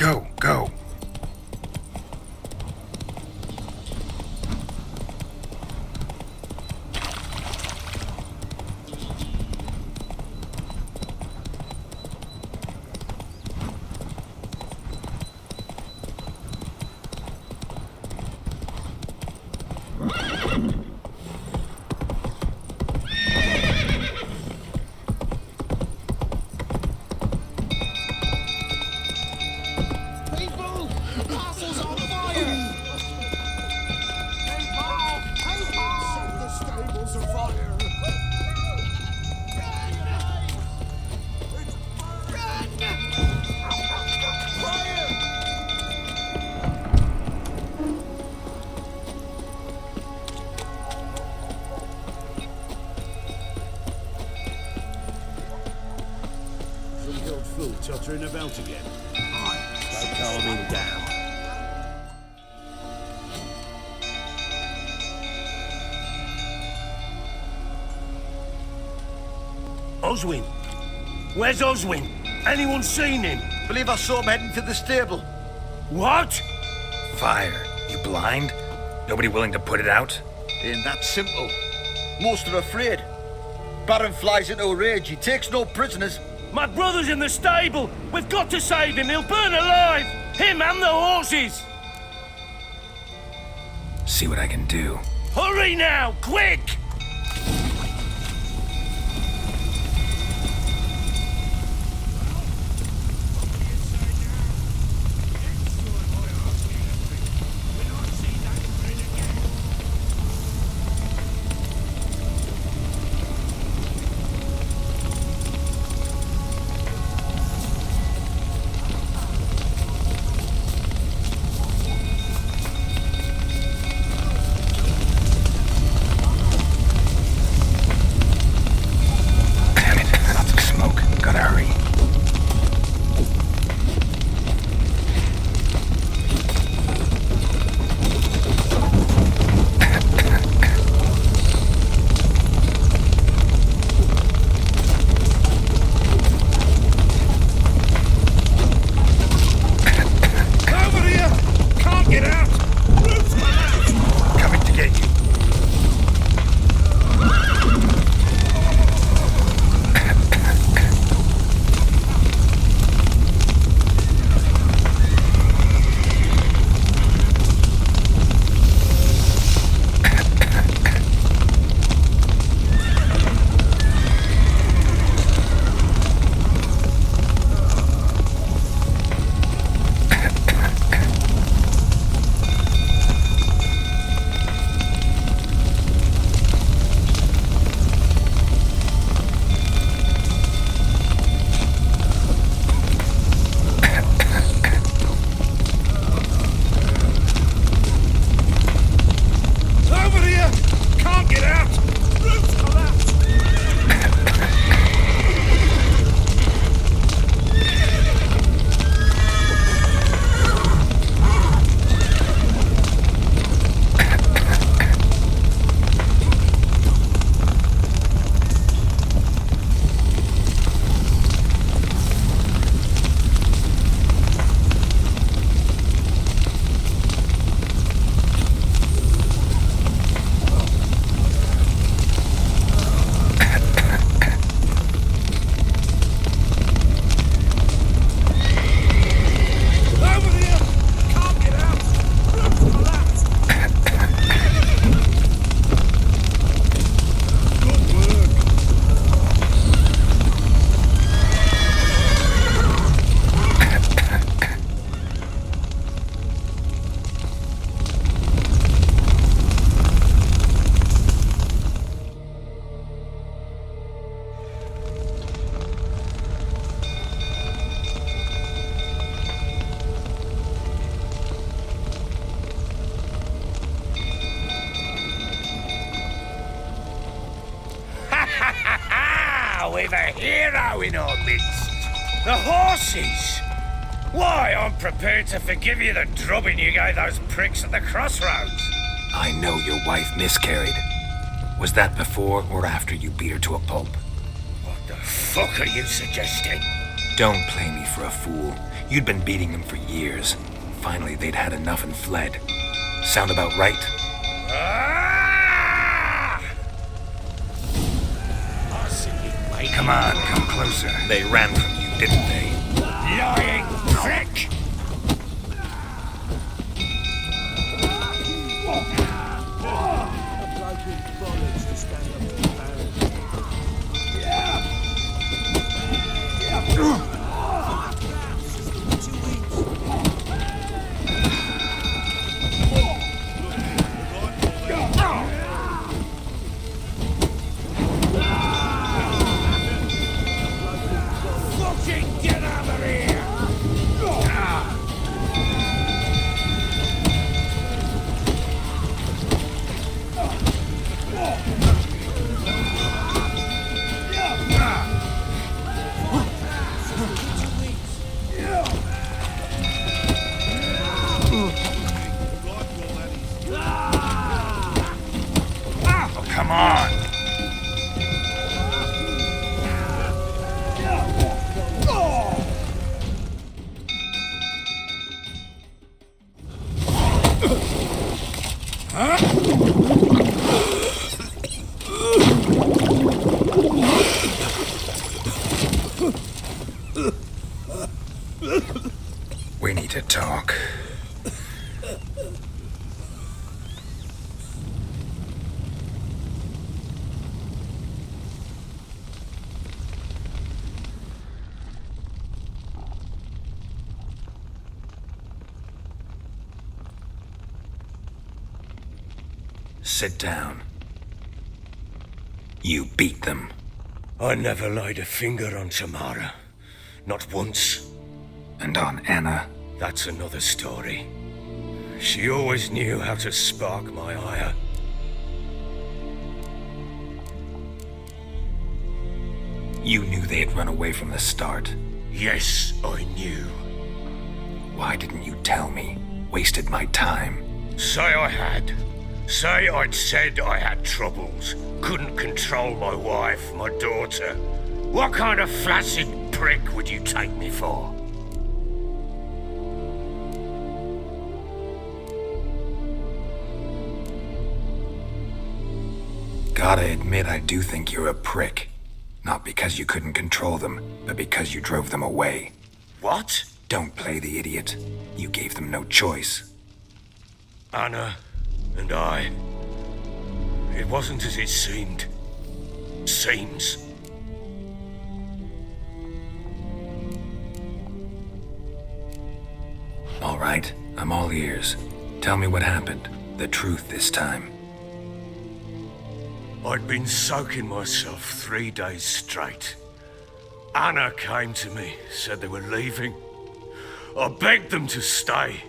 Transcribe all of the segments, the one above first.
Go, go. Tottering about again. Don't calm him down. Oswin? Where's Oswin? Anyone seen him? Believe I saw him heading to the stable. What? Fire. You blind? Nobody willing to put it out? Ain't that simple. Most are afraid. Baron flies into a rage. He takes no prisoners. My brother's in the stable! We've got to save him! He'll burn alive! Him and the horses! See what I can do. Hurry now! Quick! We've a hero in our midst. The horses! Why, I'm prepared to forgive you the drubbing you gave those pricks at the crossroads. I know your wife miscarried. Was that before or after you beat her to a pulp? What the fuck are you suggesting? Don't play me for a fool. You'd been beating them for years. Finally, they'd had enough and fled. Sound about right? Come on, come closer. They ran from you, didn't they? Lying prick! Come on! We need to talk. Sit down. You beat them. I never laid a finger on Tamara. Not once. And on Anna. That's another story. She always knew how to spark my ire. You knew they had run away from the start. Yes, I knew. Why didn't you tell me? Wasted my time. Say I had. Say I'd said I had troubles. Couldn't control my wife, my daughter. What kind of flaccid prick would you take me for? Gotta admit, I do think you're a prick. Not because you couldn't control them, but because you drove them away. What? Don't play the idiot. You gave them no choice. Anna and I. It wasn't as it seemed. Seems. All right, I'm all ears. Tell me what happened. The truth this time. I'd been soaking myself 3 days straight. Anna came to me, said they were leaving. I begged them to stay.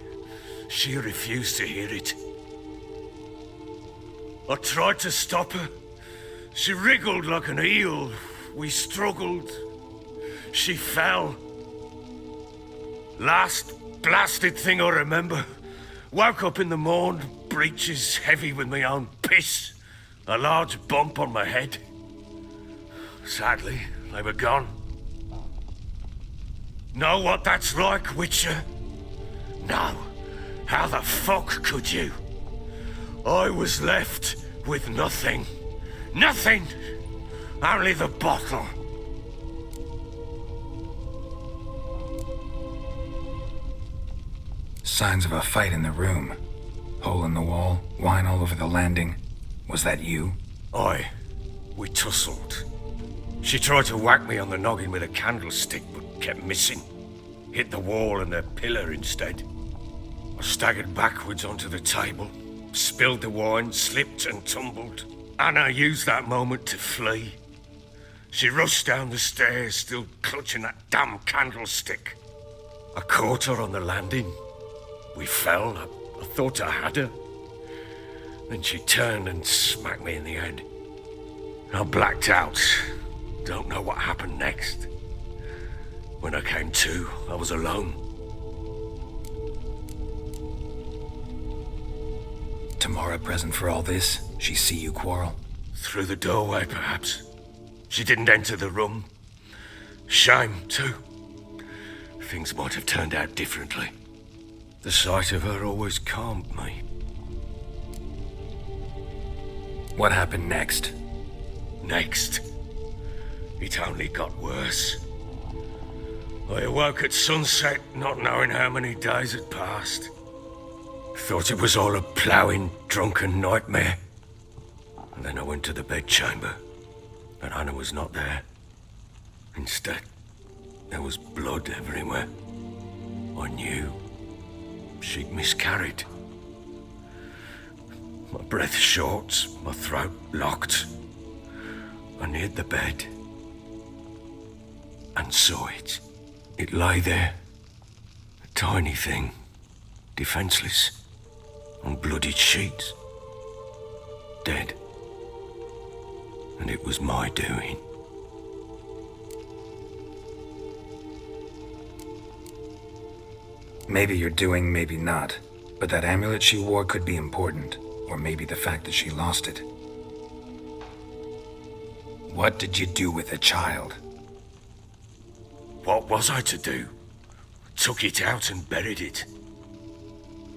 She refused to hear it. I tried to stop her. She wriggled like an eel. We struggled. She fell. Last blasted thing I remember. Woke up in the morn, breeches heavy with my own piss. A large bump on my head. Sadly, they were gone. Know what that's like, Witcher? No. How the fuck could you? I was left with nothing. Nothing! Only the bottle. Signs of a fight in the room. Hole in the wall, wine all over the landing. Was that you? We tussled. She tried to whack me on the noggin with a candlestick, but kept missing. Hit the wall and a pillar instead. I staggered backwards onto the table, spilled the wine, slipped and tumbled. Anna used that moment to flee. She rushed down the stairs, still clutching that damn candlestick. I caught her on the landing. We fell. I thought I had her. Then she turned and smacked me in the head. I blacked out. Don't know what happened next. When I came to, I was alone. Tamara present for all this? She see you quarrel? Through the doorway, perhaps. She didn't enter the room. Shame, too. things might have turned out differently. The sight of her always calmed me. What happened next? Next, it only got worse. I awoke at sunset, not knowing how many days had passed. Thought it was all a ploughing, drunken nightmare. And then I went to the bedchamber, but Anna was not there. Instead, there was blood everywhere. I knew she'd miscarried. My breath short, my throat locked. I neared the bed and saw it. It lay there, a tiny thing, defenseless, on bloodied sheets, dead. And it was my doing. Maybe you're doing, maybe not. But that amulet she wore could be important. Or maybe the fact that she lost it. What did you do with the child? What was I to do? Took it out and buried it.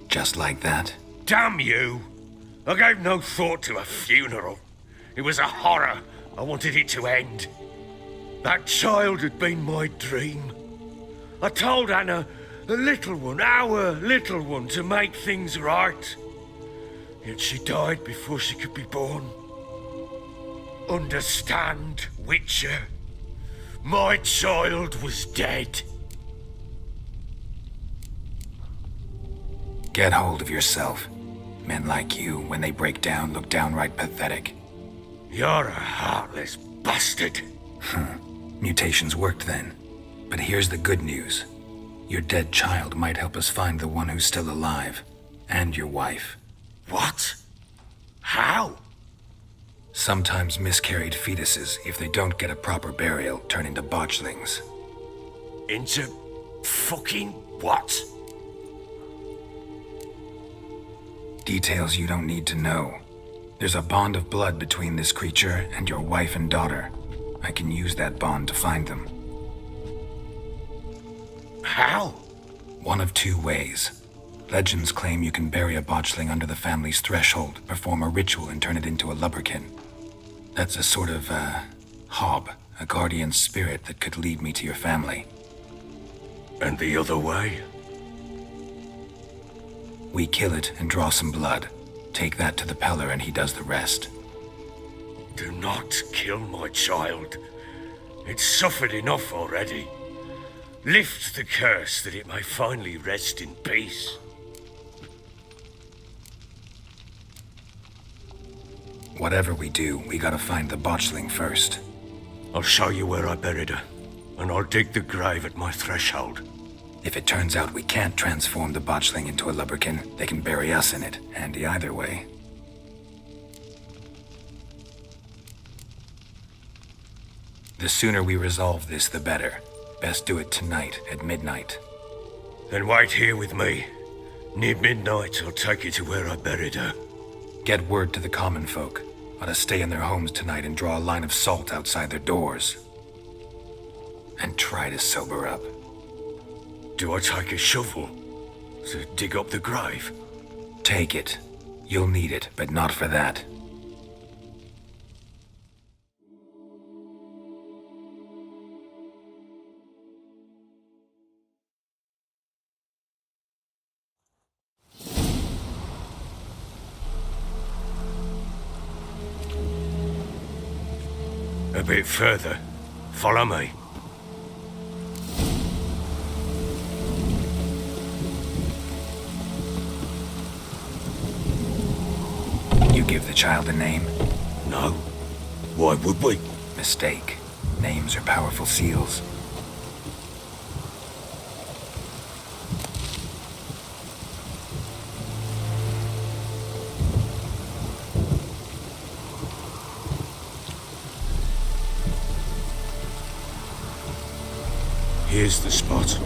Just like that? Damn you! I gave no thought to a funeral. It was a horror. I wanted it to end. That child had been my dream. I told Anna, the little one, our little one, to make things right. Yet she died before she could be born. Understand, Witcher? My child was dead. Get hold of yourself. Men like you, when they break down, look downright pathetic. You're a heartless bastard. Mutations worked then. But here's the good news. Your dead child might help us find the one who's still alive. And your wife. What? How? Sometimes miscarried fetuses, if they don't get a proper burial, turn into botchlings. Into fucking what? Details you don't need to know. There's a bond of blood between this creature and your wife and daughter. I can use that bond to find them. How? One of two ways. Legends claim you can bury a botchling under the family's threshold, perform a ritual, and turn it into a lubberkin. That's a sort of, hob, a guardian spirit that could lead me to your family. And the other way? We kill it and draw some blood. Take that to the Peller and he does the rest. Do not kill my child. It's suffered enough already. Lift the curse that it may finally rest in peace. Whatever we do, we gotta find the botchling first. I'll show you where I buried her, and I'll dig the grave at my threshold. If it turns out we can't transform the botchling into a lubberkin, they can bury us in it. Handy either way. The sooner we resolve this, the better. Best do it tonight, at midnight. Then wait here with me. Near midnight, I'll take you to where I buried her. Get word to the common folk. Ought to stay in their homes tonight and draw a line of salt outside their doors. And try to sober up. Do I take a shovel to dig up the grave? Take it. You'll need it, but not for that. A bit further. Follow me. You give the child a name? No. Why would we? Mistake. Names are powerful seals. Here's the spot.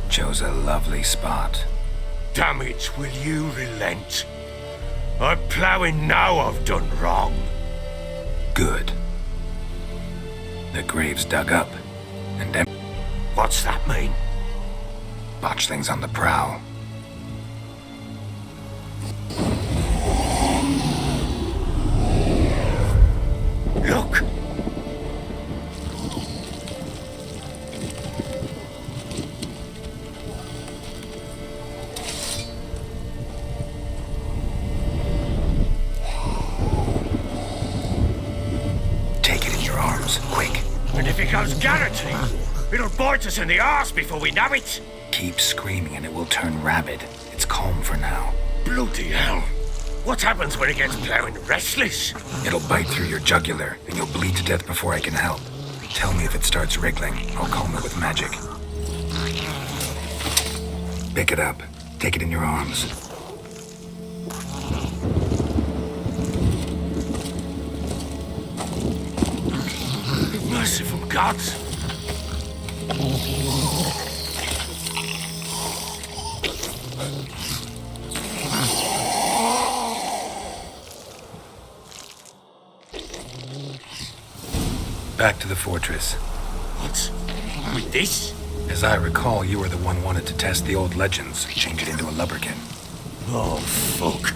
Chose a lovely spot. Damn it, will you relent? I'm ploughing now I've done wrong. Good. The grave's dug up, and What's that mean? botchlings on the prowl. Look! Take it in your arms, quick. And if it goes guaranteed, it'll bite us in the arse before we know it! Keep screaming and it will turn rabid. It's calm for now. Bloody hell! What happens when it gets plowing restless? It'll bite through your jugular, and you'll bleed to death before I can help. Tell me if it starts wriggling. I'll calm it with magic. Pick it up. Take it in your arms. Merciful gods! Back to the fortress. What? With this? As I recall, you were the one wanted to test the old legends, change it into a lubberkin. Oh, fuck.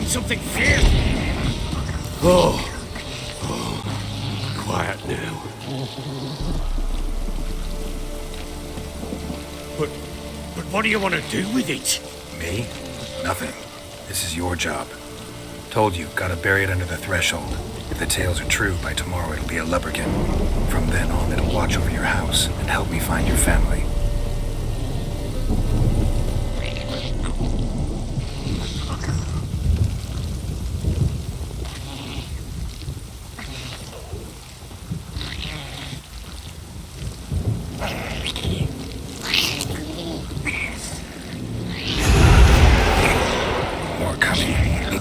Something fierce. Oh. Quiet now. But what do you want to do with it? Me? Nothing. This is your job. Told you, gotta bury it under the threshold. If the tales are true, by tomorrow it'll be a lubberkin. From then on, it'll watch over your house and help me find your family.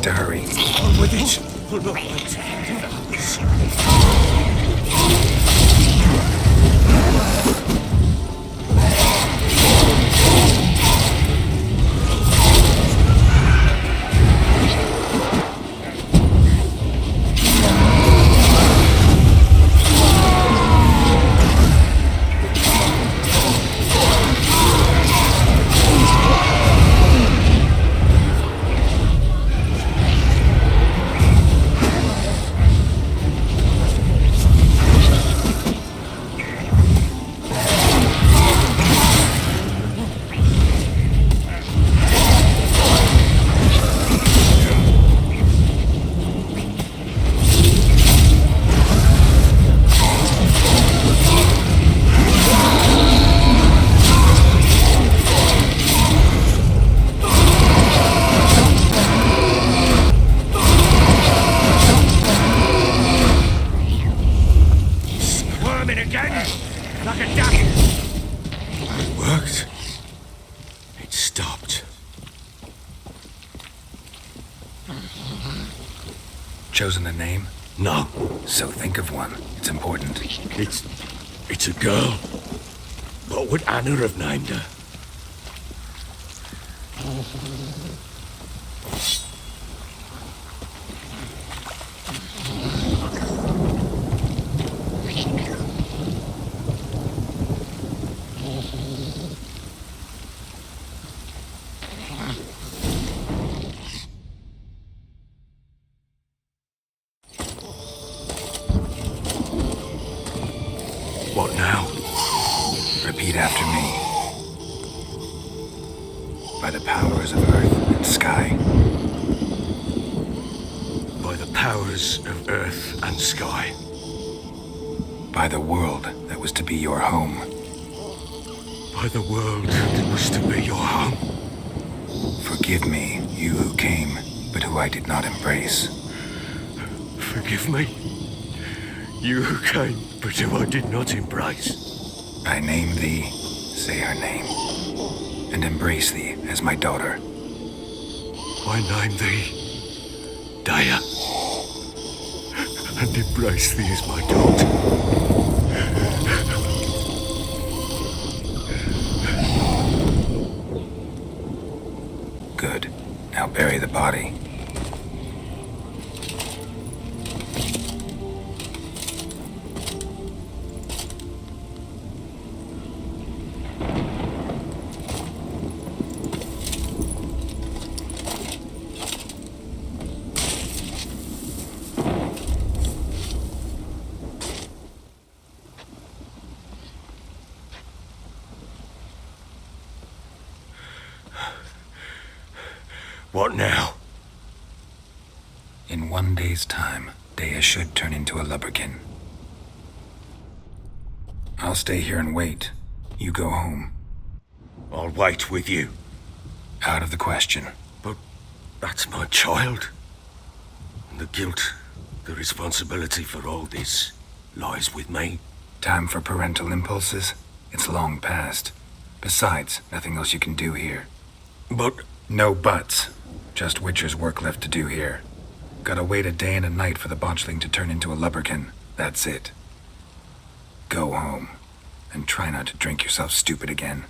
To hurry. On with it. chosen a name? No, So think of one. It's important. it's a girl. What would Anna have named her? What now? Repeat after me. By the powers of earth and sky. By the powers of earth and sky. By the world that was to be your home. By the world that was to be your home. Forgive me, you who came, but who I did not embrace. Forgive me. You who came, but who I did not embrace. I name thee, say her name, and embrace thee as my daughter. I name thee Daya, and embrace thee as my daughter. Good. Now bury the body. What now? In 1 day's time, Dea should turn into a lubberkin. I'll stay here and wait. You go home. I'll wait with you. Out of the question. But that's my child. And the guilt, the responsibility for all this lies with me. Time for parental impulses? It's long past. Besides, nothing else you can do here. But No buts. Just Witcher's work left to do here. Gotta wait a day and a night for the botchling to turn into a lubberkin. That's it. Go home. And try not to drink yourself stupid again.